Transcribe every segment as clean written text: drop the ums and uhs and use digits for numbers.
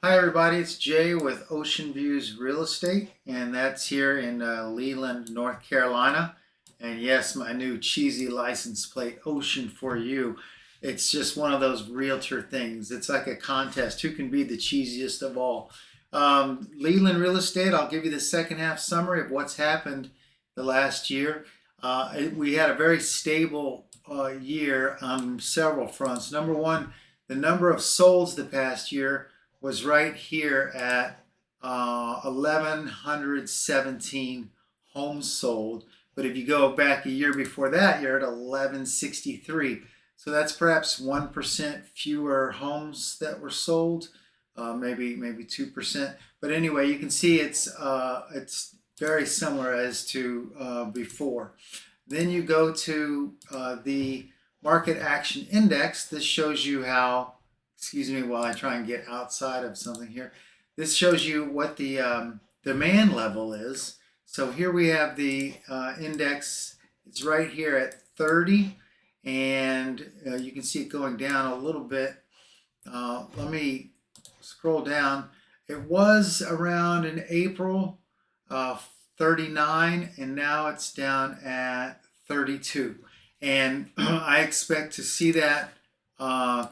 Hi everybody, it's Jay with Ocean Views Real Estate, and that's here in Leland, North Carolina. And yes, my new cheesy license plate, Ocean for You. It's just one of those realtor things. It's like a contest. Who can be the cheesiest of all? Leland Real Estate, I'll give you the second half summary of what's happened the last year. We had a very stable year on several fronts. Number one, the number of solds the past year was right here at 1,117 homes sold. But if you go back a year before that, you're at 1,163. So that's perhaps 1% fewer homes that were sold, maybe 2%. But anyway, you can see it's very similar as to before. Then you go to the market action index. This shows you how, excuse me while I try and get outside of something here. This shows you what the demand level is. So here we have the index. It's right here at 30, and you can see it going down a little bit. Let me scroll down. It was around in April 39, and now it's down at 32. And I expect to see that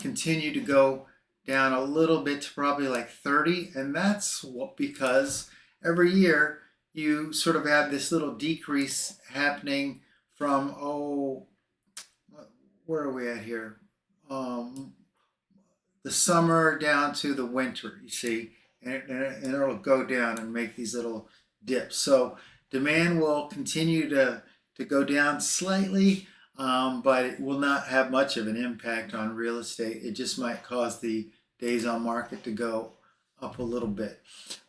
continue to go down a little bit to probably like 30. And that's because every year you sort of have this little decrease happening from, where are we at here? Um, the summer down to the winter, you see, and it'll go down and make these little dips. So demand will continue to go down slightly, but it will not have much of an impact on real estate. It just might cause the days on market to go up a little bit.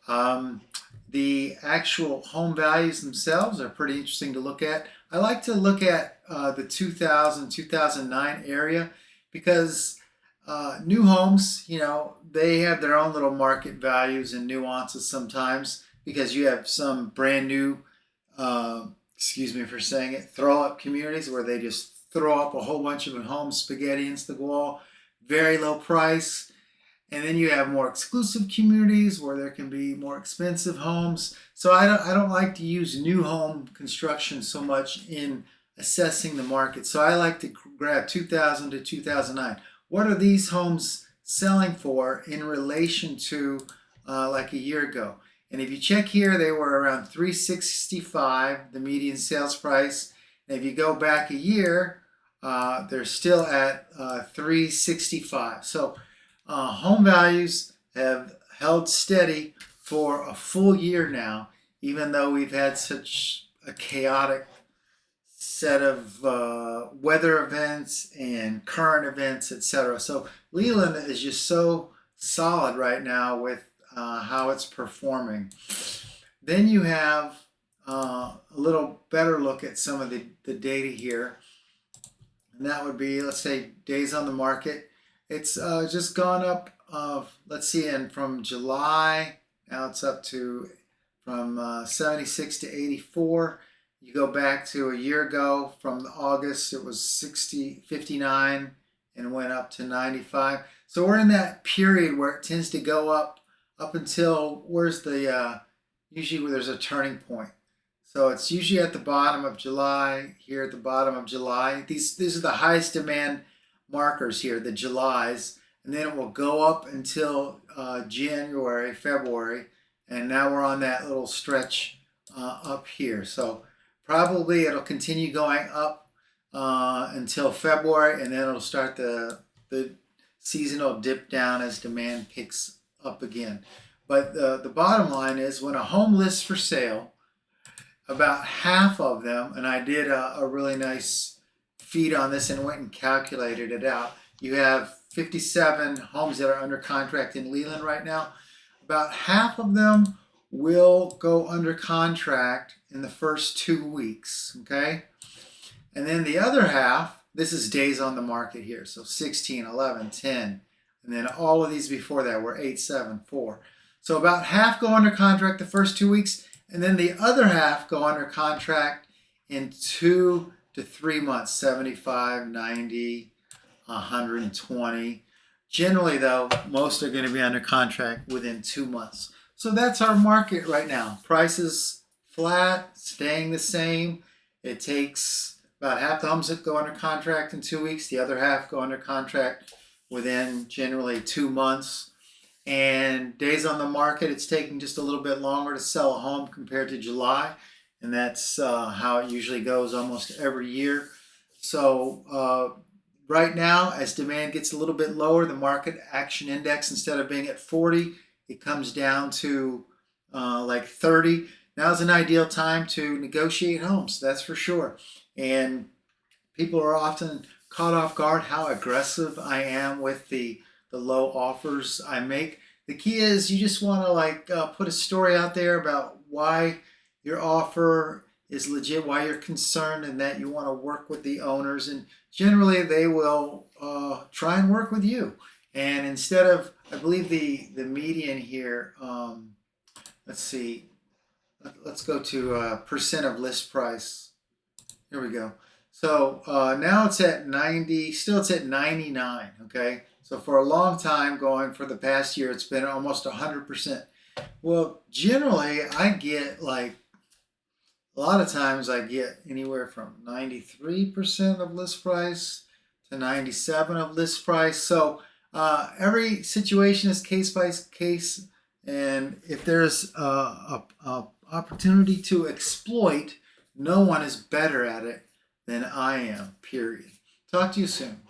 Um, the actual home values themselves are pretty interesting to look at. I like to look at the 2000, 2009 area because new homes, they have their own little market values and nuances sometimes because you have some brand new, excuse me for saying it, throw up communities where they just throw up a whole bunch of homes, spaghetti against the wall, very low price. And then you have more exclusive communities where there can be more expensive homes. So I don't like to use new home construction so much in assessing the market. So I like to grab 2000 to 2009. What are these homes selling for in relation to like a year ago? And if you check here, they were around 365, the median sales price. And if you go back a year, they're still at 365. So home values have held steady for a full year now, even though we've had such a chaotic set of weather events and current events, etc. So Leland is just so solid right now with how it's performing. Then you have a little better look at some of the data here, and that would be, let's say, days on the market. It's just gone up, let's see, and from July, now it's up to from 76 to 84. You go back to a year ago from August, it was 59 and went up to 95. So we're in that period where it tends to go up until where's the usually where there's a turning point. So it's usually at the bottom of July, here at the bottom of July. These are the highest demand markers here, the Julys, and then it will go up until January, February, and now we're on that little stretch up here. So probably it'll continue going up until February, and then it'll start the seasonal dip down as demand picks up again. But the bottom line is when a home lists for sale, about half of them, and I did a really nice feed on this and went and calculated it out. You have 57 homes that are under contract in Leland right now. About half of them will go under contract in the first 2 weeks, okay? And then the other half, this is days on the market here, so 16, 11, 10, and then all of these before that were 8, 7, 4. So about half go under contract the first 2 weeks, and then the other half go under contract in 2 to 3 months, 75, 90, 120. Generally, though, most are going to be under contract within 2 months. So that's our market right now. Prices flat, staying the same. It takes about half the homes that go under contract in 2 weeks, the other half go under contract within generally 2 months. And days on the market, it's taking just a little bit longer to sell a home compared to July. And that's how it usually goes almost every year. So right now, as demand gets a little bit lower, the market action index, instead of being at 40, it comes down to like 30. Now is an ideal time to negotiate homes, that's for sure. And people are often caught off guard how aggressive I am with the low offers I make. The key is you just want to put a story out there about why your offer is legit, why you're concerned, and that you want to work with the owners. And generally, they will try and work with you. And instead of, I believe the median here, let's see, let's go to percent of list price. Here we go. So now it's at 90, still it's at 99, okay? So for a long time, going for the past year, it's been almost 100%. Well, generally, I get a lot of times I get anywhere from 93% of list price to 97 of list price. So every situation is case by case, and if there's a opportunity to exploit, no one is better at it than I am, period. Talk to you soon.